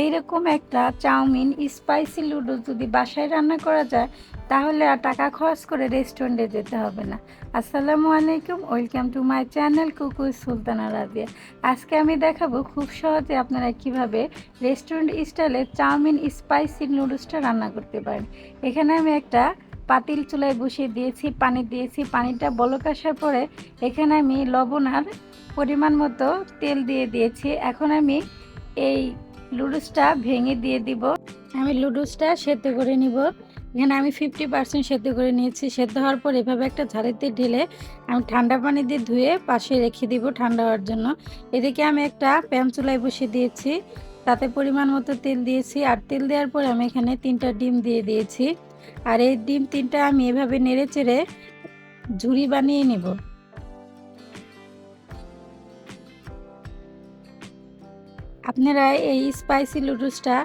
এইরকম একটা chowmein spicy ludo যদি বাসায় রান্না করা যায় তাহলে আর টাকা খরচ করে রেস্টুরেন্টে যেতে হবে না। আসসালামু আলাইকুম, ওয়েলকাম টু মাই চ্যানেল কুকু সুলতানা রাজিয়া। আজকে আমি দেখাবো খুব সহজে আপনারা কিভাবে রেস্টুরেন্ট স্টাইলে চাউমিন স্পাইসি নুডলসটা রান্না করতে পারেন। এখানে আমি একটা পাতিল চুলায় বসিয়ে দিয়েছি, পানি দিয়েছি, পানিটা বলক আসার পরে এখানে আমি লবণ আর পরিমাণ মতো তেল দিয়ে দিয়েছি। এখন আমি এই লুডুসটা ভেঙে দিয়ে দিব। আমি লুডুসটা সেদ্ধ করে নিব। এখানে আমি 50% সেদ্ধ করে নিয়েছি। সেদ্ধ হওয়ার পর এভাবে একটা ঝাড়িতে ঢেলে আমি ঠান্ডা পানি দিয়ে ধুয়ে পাশে রেখে দিব ঠান্ডা হওয়ার জন্য। এদিকে আমি একটা প্যান চুলায় বসিয়ে দিয়েছি, তাতে পরিমাণ মতো তেল দিয়েছি। আর তেল দেওয়ার পর আমি এখানে 3টা ডিম দিয়ে দিয়েছি। আর এই ডিম 3টা আমি এভাবে নেড়ে চেড়ে ঝুরি বানিয়ে নেব। আপনারা এই স্পাইসি লুডুসটা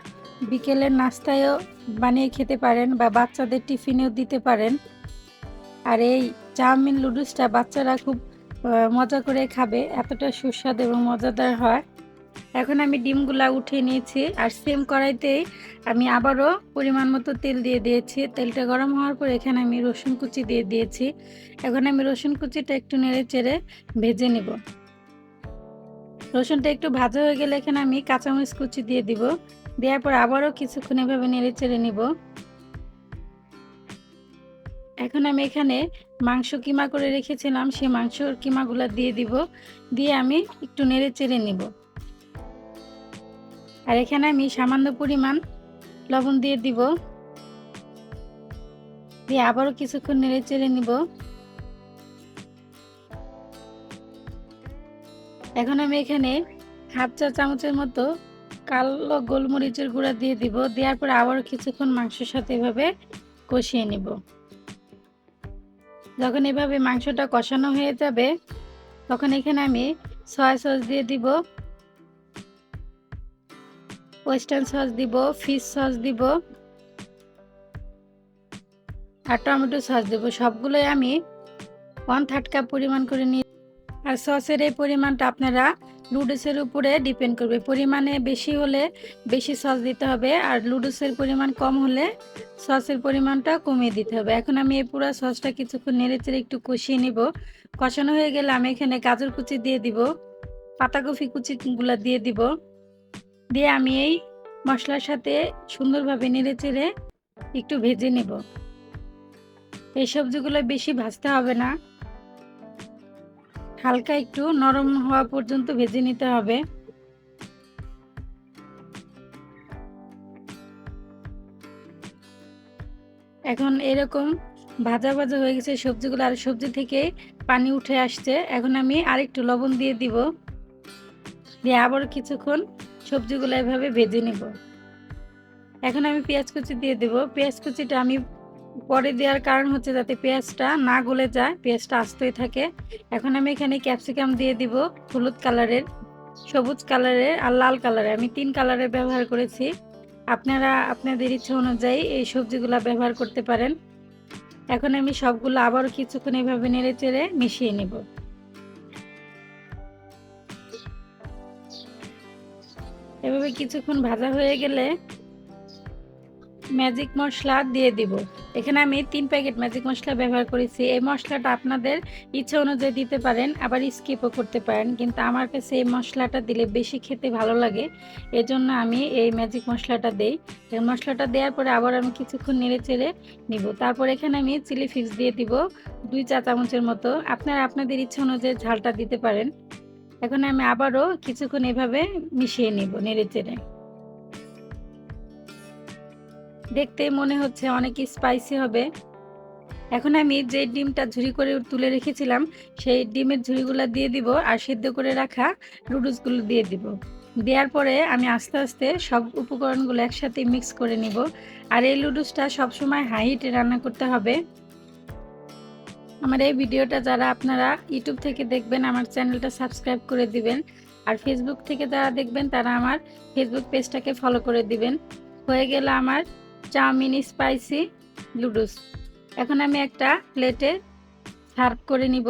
বিকেলের নাস্তায়ও বানিয়ে খেতে পারেন বা বাচ্চাদের টিফিনেও দিতে পারেন। আর এই চাউমিন লুডুসটা বাচ্চারা খুব মজা করে খাবে, এতটা সুস্বাদু এবং মজাদার হয়। এখন আমি ডিমগুলা উঠিয়ে নিয়েছি আর সেম কড়াইতেই আমি আবারও পরিমাণ মতো তেল দিয়ে দিয়েছি। তেলটা গরম হওয়ার পর এখানে আমি রসুন কুচি দিয়ে দিয়েছি। এখন আমি রসুন কুচিটা একটু নেড়ে চেড়ে ভেজে নেব। রসুনটা একটু ভাজা হয়ে গেলে এখানে আমি কাঁচামরিচ কুচি দিয়ে দিব। দেওয়ার পর আবারও কিছুক্ষণ এভাবে নেড়ে চেড়ে নিব। এখন আমি এখানে মাংস কিমা করে রেখেছিলাম, সেই মাংসর কিমাগুলো দিয়ে দিব। দিয়ে আমি একটু নেড়ে চেড়ে নিব। আর এখানে আমি সামান্য পরিমাণ লবণ দিয়ে দিব। দিয়ে আবারও কিছুক্ষণ নেড়ে চেড়ে নিব। এখন আমি এখানে হাফ চা চামচের মতো কালো গোলমরিচের গুঁড়া দিয়ে দিব। দেওয়ার পর আবারও কিছুক্ষণ মাংসের সাথে এভাবে কষিয়ে নিব। যখন এভাবে মাংসটা কষানো হয়ে যাবে তখন এখানে আমি সয়া সস দিয়ে দিব, ওয়েস্টার্ন সস দিব, ফিশ সস দিব আর টমেটো সস দেব। সবগুলোই আমি 1/3 কাপ পরিমাণ করে নিই। আর সসের এই পরিমাণটা আপনারা লুডুসের উপরে ডিপেন্ড করবে। পরিমাণে বেশি হলে বেশি সস দিতে হবে, আর লুডুসের পরিমাণ কম হলে সসের পরিমাণটা কমিয়ে দিতে হবে। এখন আমি এই পুরো সসটা কিছুক্ষণ নেড়েচেড়ে একটু কষিয়ে নিব। কষানো হয়ে গেলে আমি এখানে গাজর কুচি দিয়ে দিব, পাতাকপি কুচিগুলো দিয়ে দিব। দিয়ে আমি এই মশলার সাথে সুন্দরভাবে নেড়েচেড়ে একটু ভেজে নেব। এই সবজিগুলো বেশি ভাজতে হবে না, হালকা একটু নরম হওয়া পর্যন্ত ভেজে নিতে হবে। এখন এরকম ভাজা ভাজা হয়ে গেছে সবজিগুলো, আর সবজি থেকে পানি উঠে আসছে। এখন আমি আরেকটু লবণ দিয়ে দিব। দিয়ে আবার কিছুক্ষণ সবজিগুলো এভাবে ভেজে নিব। এখন আমি পেঁয়াজ কুচি দিয়ে দেব। পেঁয়াজ কুচিটা আমি পরে দেওয়ার কারণ হচ্ছে যাতে পেঁয়াজটা না গলে যায়, পেঁয়াজটা আস্তই থাকে। এখন আমি এখানে ক্যাপসিকাম দিয়ে দিব, হলুদ কালারের, সবুজ কালারের আর লাল কালারের, আমি 3 কালারের ব্যবহার করেছি। আপনারা আপনাদের ইচ্ছা অনুযায়ী এই সবজিগুলো ব্যবহার করতে পারেন। এখন আমি সবগুলো আবারও কিছুক্ষণ এভাবে নেড়ে চেড়ে মিশিয়ে নেব। এভাবে কিছুক্ষণ ভাজা হয়ে গেলে ম্যাজিক মশলা দিয়ে দিব। এখানে আমি 3 প্যাকেট ম্যাজিক মশলা ব্যবহার করেছি। এই মশলাটা আপনাদের ইচ্ছা অনুযায়ী দিতে পারেন, আবার স্কিপও করতে পারেন, কিন্তু আমার কাছে এই মশলাটা দিলে বেশি খেতে ভালো লাগে, এজন্য আমি এই ম্যাজিক মশলাটা দেই। এই মশলাটা দেওয়ার পরে আবার আমি কিছুক্ষণ নেড়ে চেড়ে নিব। তারপর এখানে আমি চিলি ফ্লেক্স দিয়ে দিব 2 চা চামচের মতো। আপনারা আপনাদের ইচ্ছা অনুযায়ী ঝালটা দিতে পারেন। এখন আমি আবারও কিছুক্ষণ এভাবে মিশিয়ে নিব নেড়ে চেড়ে। দেখতে মনে হচ্ছে অনেক স্পাইসি হবে। এখন আমি যে ডিমটা ঝুরি করে তুলে রেখেছিলাম সেই ডিমের ঝুরিগুলো দিয়ে দিব, আর সিদ্ধ করে রাখা নুডলসগুলো দিয়ে দিব। দেওয়ার পরে আমি আস্তে আস্তে সব উপকরণগুলো একসাথে মিক্স করে নিব। আর এই নুডলসটা সবসময় হাই হিটে রান্না করতে হবে। আমার এই ভিডিওটা যারা আপনারা ইউটিউব থেকে দেখবেন আমার চ্যানেলটা সাবস্ক্রাইব করে দিবেন, আর ফেসবুক থেকে যারা দেখবেন তারা আমার ফেসবুক পেজটাকে ফলো করে দিবেন। হয়ে গেল আমার চাউমিন স্পাইসি লুডুস। এখন আমি একটা প্লেটে সার্ভ করে নিব।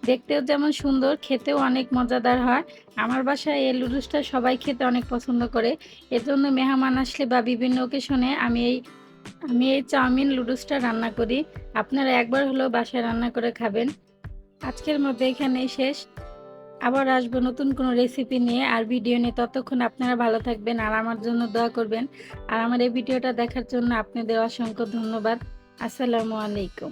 দেখতেও যেমন সুন্দর, খেতেও অনেক মজাদার হয়। আমার বাসায় এই লুডুসটা সবাই খেতে অনেক পছন্দ করে। এজন্য মেহমান আসলে বা বিভিন্ন অকেশনে আমি এই চাউমিন লুডুসটা রান্না করি। আপনারা একবার হলেও বাসায় রান্না করে খাবেন। আজকের মতো এখানেই শেষ। আবার আসবো নতুন কোনো রেসিপি নিয়ে আর ভিডিও নিয়ে। ততক্ষণ আপনারা ভালো থাকবেন আর আমার জন্য দোয়া করবেন। আর আমার এই ভিডিওটা দেখার জন্য আপনাদের অসংখ্য ধন্যবাদ। আসসালামু আলাইকুম।